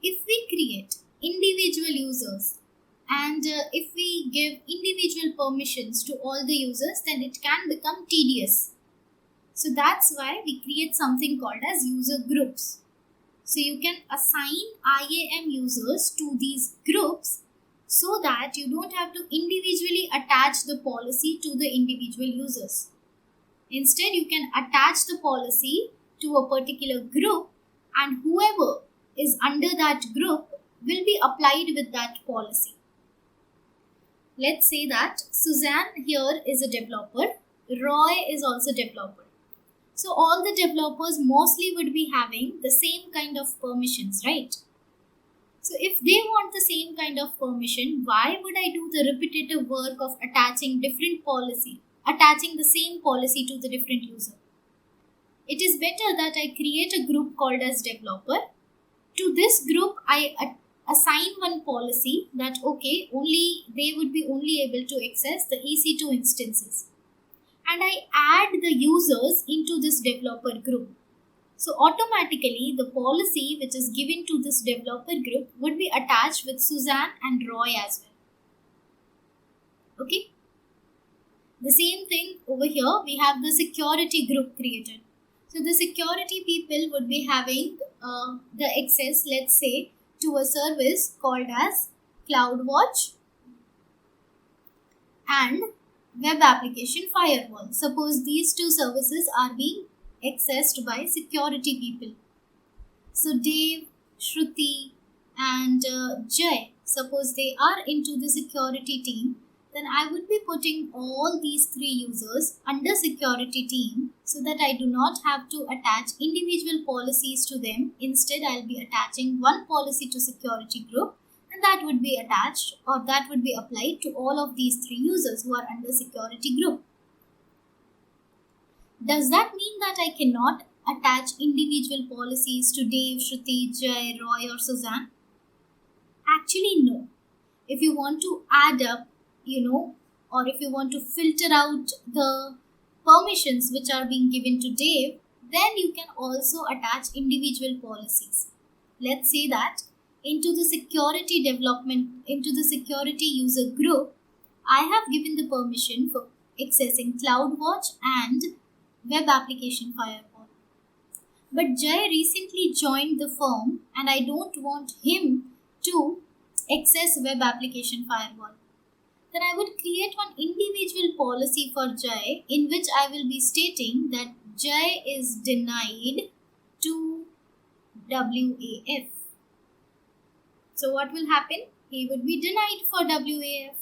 if we create individual users and if we give individual permissions to all the users, then it can become tedious. So that's why we create something called as user groups. So you can assign IAM users to these groups so that you don't have to individually attach the policy to the individual users. Instead, you can attach the policy to a particular group, and whoever is under that group will be applied with that policy. Let's say that Suzanne here is a developer, Roy is also a developer. So all the developers mostly would be having the same kind of permissions, right? So if they want the same kind of permission, why would I do the repetitive work of attaching the same policy to the different user? It is better that I create a group called as developer. To this group, I assign one policy that they would be only able to access the EC2 instances. And I add the users into this developer group. So automatically the policy which is given to this developer group would be attached with Suzanne and Roy as well. Okay. The same thing over here, we have the security group created. So the security people would be having the access, let's say, to a service called as CloudWatch and Web Application Firewall. Suppose these two services are being accessed by security people. So Dave, Shruti and Jay, suppose they are into the security team, then I would be putting all these three users under security team so that I do not have to attach individual policies to them. Instead, I'll be attaching one policy to security group, and that would be attached or that would be applied to all of these three users who are under security group. Does that mean that I cannot attach individual policies to Dave, Shruti, Jay, Roy or Suzanne? Actually, no. If you want to add up, or if you want to filter out the permissions which are being given to Dave, then you can also attach individual policies. Let's say that into the security user group, I have given the permission for accessing CloudWatch and Web Application Firewall. But Jay recently joined the firm and I don't want him to access Web Application Firewall. Then I would create one individual policy for Jay in which I will be stating that Jay is denied to WAF. So what will happen? He would be denied for WAF.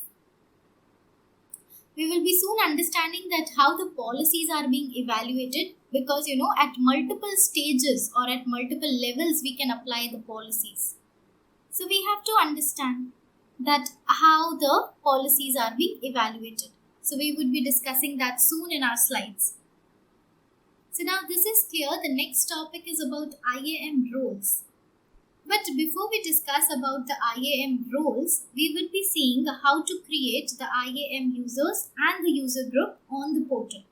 We will be soon understanding that how the policies are being evaluated because at multiple stages or at multiple levels we can apply the policies. So we have to understand that how the policies are being evaluated. So we would be discussing that soon in our slides. So now this is clear. The next topic is about IAM roles. But before we discuss about the IAM roles, we will be seeing how to create the IAM users and the user group on the portal.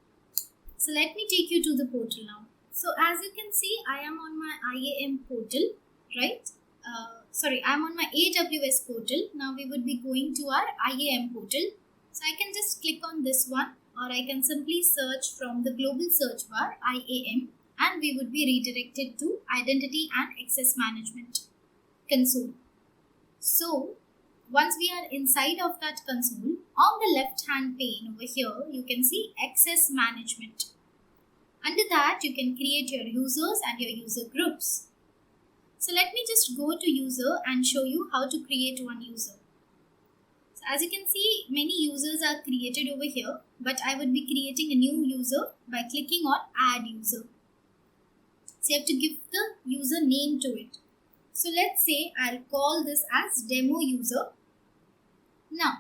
So let me take you to the portal now. So as you can see, I am on my IAM portal, right? I'm on my AWS portal. Now we would be going to our IAM portal. So I can just click on this one, or I can simply search from the global search bar IAM, and we would be redirected to Identity and Access Management console. So once we are inside of that console, on the left hand pane over here, you can see Access Management. Under that, you can create your users and your user groups. So let me just go to user and show you how to create one user. So as you can see, many users are created over here, but I would be creating a new user by clicking on add user. So you have to give the user name to it. So let's say I'll call this as demo user. Now,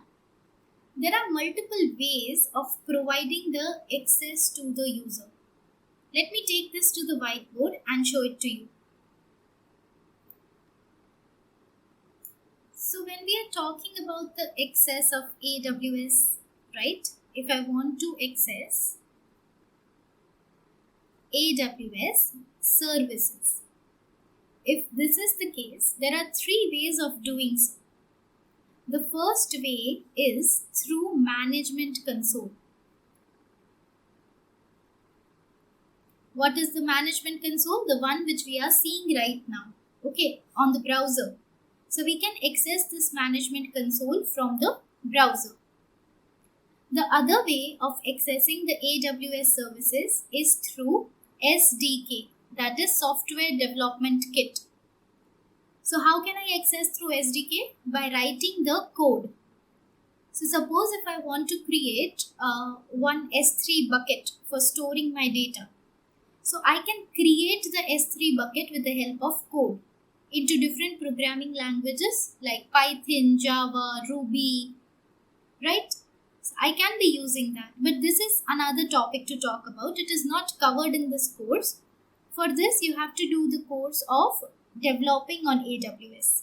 there are multiple ways of providing the access to the user. Let me take this to the whiteboard and show it to you. So when we are talking about the access of AWS, right? If I want to access AWS services, if this is the case, there are three ways of doing so. The first way is through management console. What is the management console? The one which we are seeing right now, okay, on the browser. So we can access this management console from the browser. The other way of accessing the AWS services is through SDK, that is Software Development Kit. So how can I access through SDK? By writing the code. So suppose if I want to create one S3 bucket for storing my data. So I can create the S3 bucket with the help of code into different programming languages like Python, Java, Ruby, right? So I can be using that. But this is another topic to talk about. It is not covered in this course. For this, you have to do the course of developing on AWS.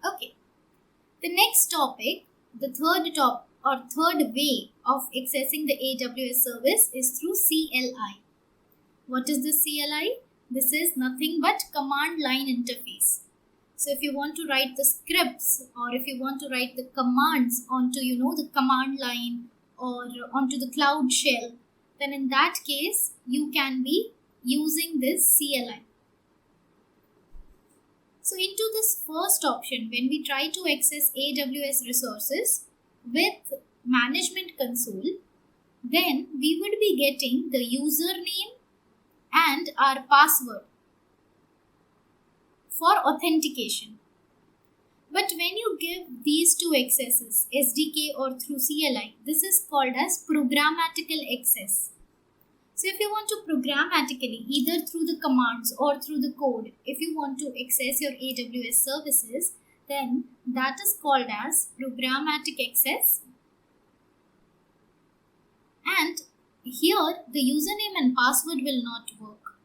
Okay. The next topic, the third way of accessing the AWS service is through CLI. What is the CLI? This is nothing but command line interface. So if you want to write the scripts or if you want to write the commands onto the command line or onto the Cloud Shell, then in that case you can be using this CLI. So into this first option, when we try to access AWS resources with management console, then we would be getting the username and our password for authentication. But when you give these two accesses, SDK or through CLI, this is called as programmatical access. So if you want to programmatically, either through the commands or through the code, if you want to access your AWS services, then that is called as programmatic access. And here the username and password will not work.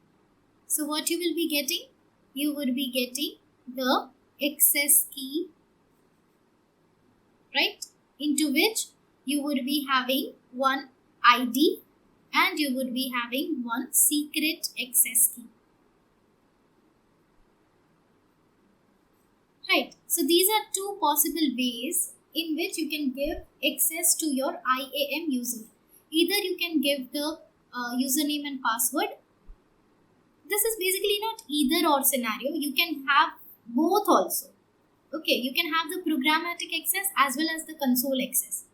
So what you will be getting? You would be getting the access key, right? Into which you would be having one ID and you would be having one secret access key. Right. So these are two possible ways in which you can give access to your IAM user. Either you can give the username and password. This is basically not either or scenario. You can have both also. Okay, you can have the programmatic access as well as the console access.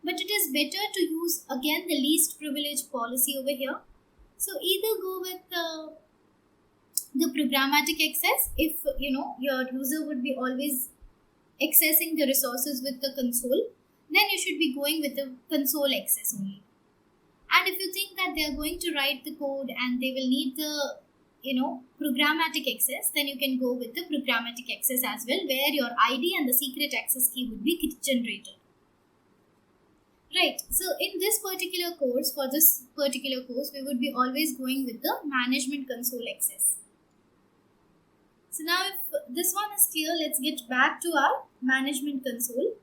But it is better to use again the least privilege policy over here. So either go with the programmatic access if your user would be always accessing the resources with the console, then you should be going with the console access only. And if you think that they are going to write the code and they will need the programmatic access, then you can go with the programmatic access as well, where your ID and the secret access key would be generated. Right. So in this particular course, we would be always going with the management console access. So now if this one is clear, let's get back to our management console.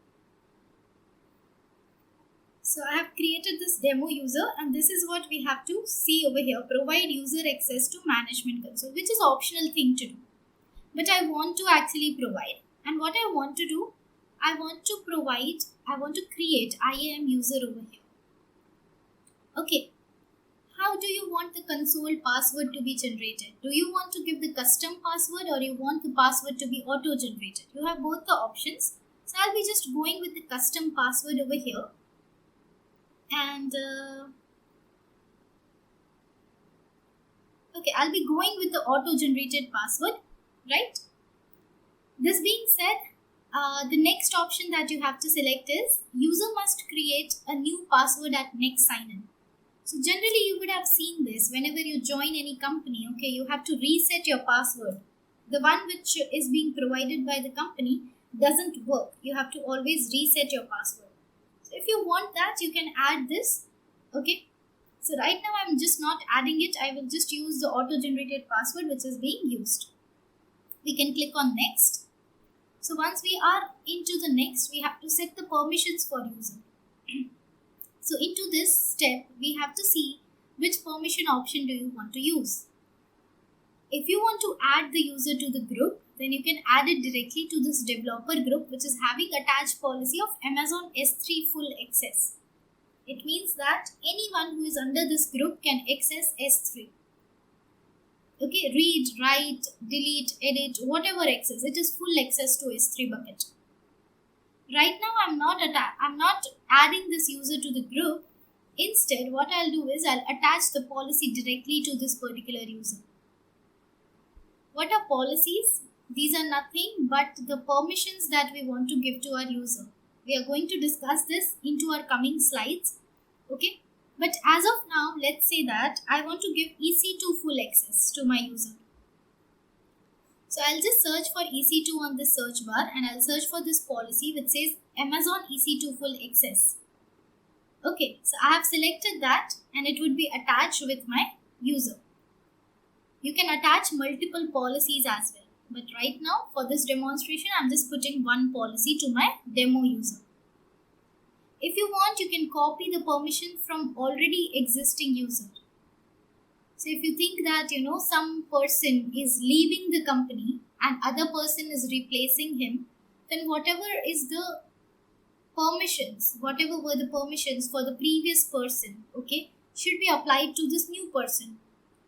So I have created this demo user and this is what we have to see over here. Provide user access to management console, which is optional thing to do. But I want to actually provide. And what I want to do, I want to create IAM user over here. Okay. How do you want the console password to be generated? Do you want to give the custom password or you want the password to be auto-generated? You have both the options. So I'll be just going with the custom password over here. And okay, I'll be going with the auto-generated password, right? This being said, the next option that you have to select is user must create a new password at next sign-in. So generally you would have seen this whenever you join any company, okay, you have to reset your password. The one which is being provided by the company doesn't work. You have to always reset your password. So if you want that, you can add this, okay. So right now I'm just not adding it. I will just use the auto-generated password which is being used. We can click on next. So once we are into the next, we have to set the permissions for user. So into this step, we have to see which permission option do you want to use. If you want to add the user to the group, then you can add it directly to this developer group, which is having attached policy of Amazon S3 full access. It means that anyone who is under this group can access S3. Okay, read, write, delete, edit, whatever access. It is full access to S3 bucket. Right now, I'm not adding this user to the group. Instead, what I'll do is I'll attach the policy directly to this particular user. What are policies? These are nothing but the permissions that we want to give to our user. We are going to discuss this into our coming slides. Okay. But as of now, let's say that I want to give EC2 full access to my user. So I'll just search for EC2 on the search bar and I'll search for this policy which says Amazon EC2 full access. Okay, so I have selected that and it would be attached with my user. You can attach multiple policies as well. But right now for this demonstration, I'm just putting one policy to my demo user. If you want, you can copy the permission from already existing user. So if you think that, some person is leaving the company and other person is replacing him, then whatever is the permissions, whatever were the permissions for the previous person, okay, should be applied to this new person.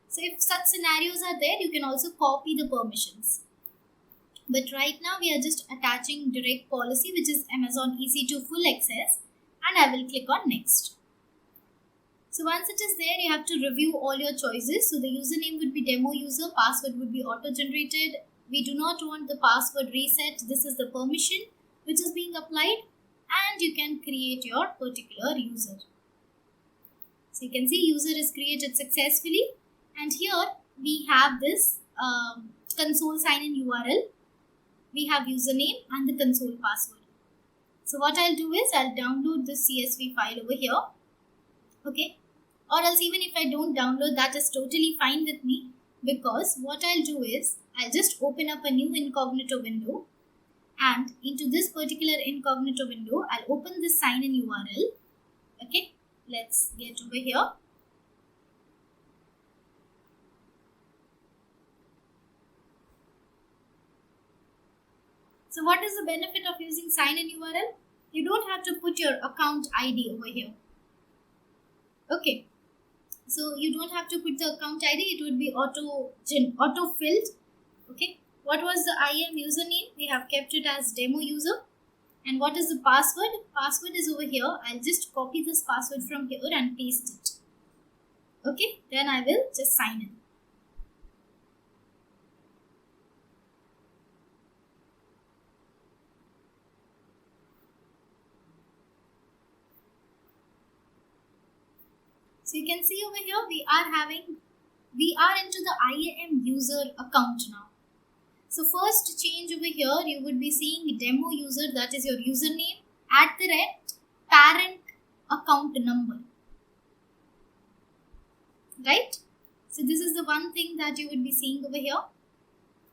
So if such scenarios are there, you can also copy the permissions. But right now we are just attaching direct policy, which is Amazon EC2 full access, and I will click on next. So once it is there, you have to review all your choices. So the username would be demo user, password would be auto generated. We do not want the password reset. This is the permission which is being applied, and you can create your particular user. So you can see user is created successfully, and here we have this console sign-in URL. We have username and the console password. So what I'll do is I'll download this CSV file over here. Okay. Or else even if I don't download, that is totally fine with me, because what I'll do is I'll just open up a new incognito window, and into this particular incognito window, I'll open this sign-in URL. Okay. Let's get over here. So what is the benefit of using sign-in URL? You don't have to put your account ID over here. Okay. So you don't have to put the account ID. It would be auto-filled. Okay. What was the IAM username? We have kept it as demo user. And what is the password? Password is over here. I'll just copy this password from here and paste it. Okay. Then I will just sign in. So you can see over here, we are into the IAM user account now. So first change over here, you would be seeing demo user, that is your username @ parent account number. Right? So this is the one thing that you would be seeing over here.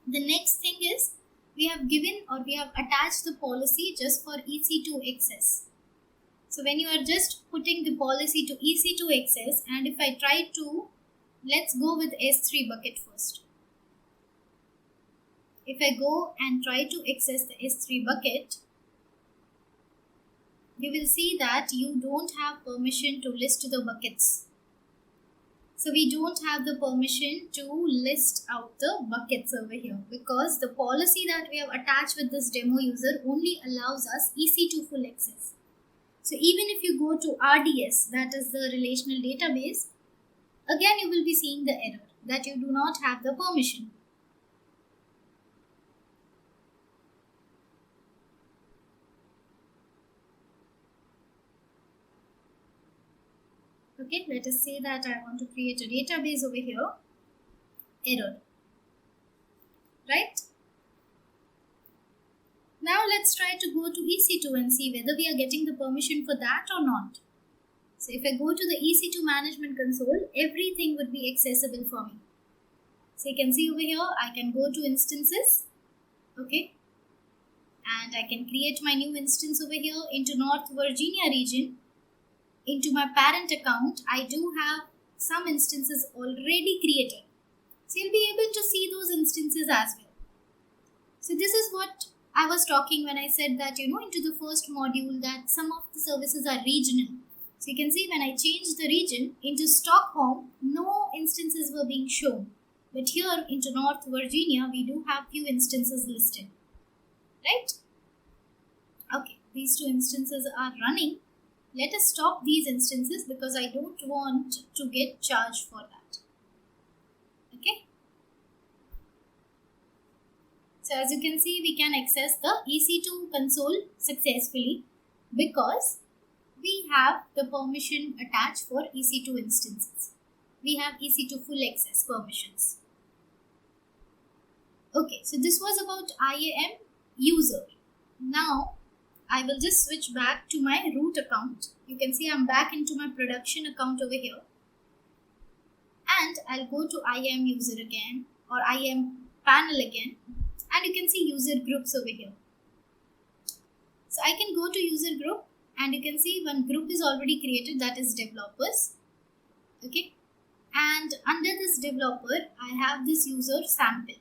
The next thing is we have attached the policy just for EC2 access. So when you are just putting the policy to EC2 access, and if I try to, let's go with S3 bucket first. If I go and try to access the S3 bucket, you will see that you don't have permission to list the buckets. So we don't have the permission to list out the buckets over here, because the policy that we have attached with this demo user only allows us EC2 full access. So even if you go to RDS, that is the relational database, again you will be seeing the error that you do not have the permission. Okay, let us say that I want to create a database over here. Error. Right? Now let's try to go to EC2 and see whether we are getting the permission for that or not. So if I go to the EC2 management console, everything would be accessible for me. So you can see over here, I can go to instances. Okay. And I can create my new instance over here into North Virginia region. Into my parent account, I do have some instances already created. So you'll be able to see those instances as well. So this is what I was talking when I said that, into the first module, that some of the services are regional. So you can see when I changed the region into Stockholm, no instances were being shown. But here into North Virginia, we do have few instances listed. Right? Okay, these two instances are running. Let us stop these instances because I don't want to get charged for that. Okay. So as you can see, we can access the EC2 console successfully because we have the permission attached for EC2 instances. We have EC2 full access permissions. Okay, so this was about IAM user. Now I will just switch back to my root account. You can see I'm back into my production account over here. And I'll go to IAM user again, or IAM panel again. And you can see user groups over here. So I can go to user group and you can see one group is already created, that is developers. Okay. And under this developer, I have this user sample.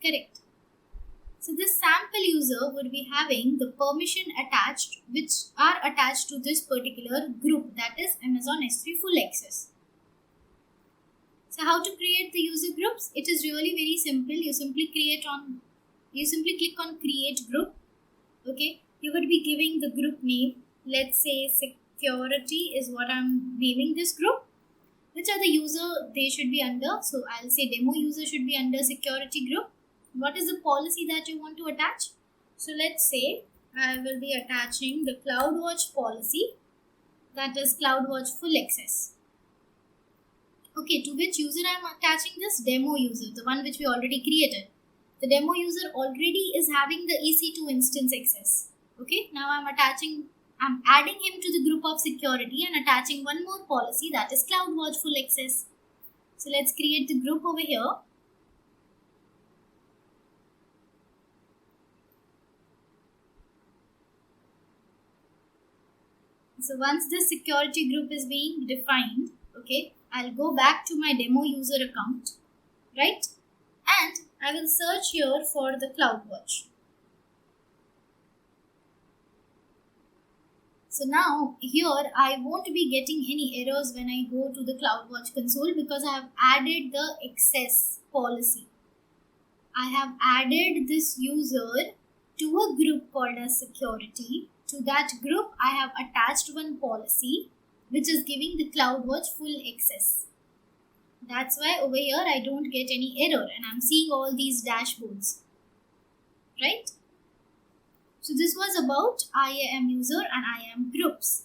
Correct. So this sample user would be having the permission attached, which are attached to this particular group, that is Amazon S3 full access. So how to create the user groups? It is really very simple. You simply click on create group. Okay. You would be giving the group name. Let's say security is what I'm naming this group. Which are the user they should be under? So I'll say demo user should be under security group. What is the policy that you want to attach? So let's say I will be attaching the CloudWatch policy, that is CloudWatch full access. Okay, to which user I am attaching this? Demo user, the one which we already created. The demo user already is having the EC2 instance access. Okay, now I'm adding him to the group of security and attaching one more policy, that is CloudWatch full access. So let's create the group over here. So once this security group is being defined, okay, I'll go back to my demo user account, right? And I will search here for the CloudWatch. So now here I won't be getting any errors when I go to the CloudWatch console because I have added the access policy. I have added this user to a group called as security. To that group, I have attached one policy which is giving the CloudWatch full access. That's why over here I don't get any error and I'm seeing all these dashboards. Right? So this was about IAM user and IAM groups.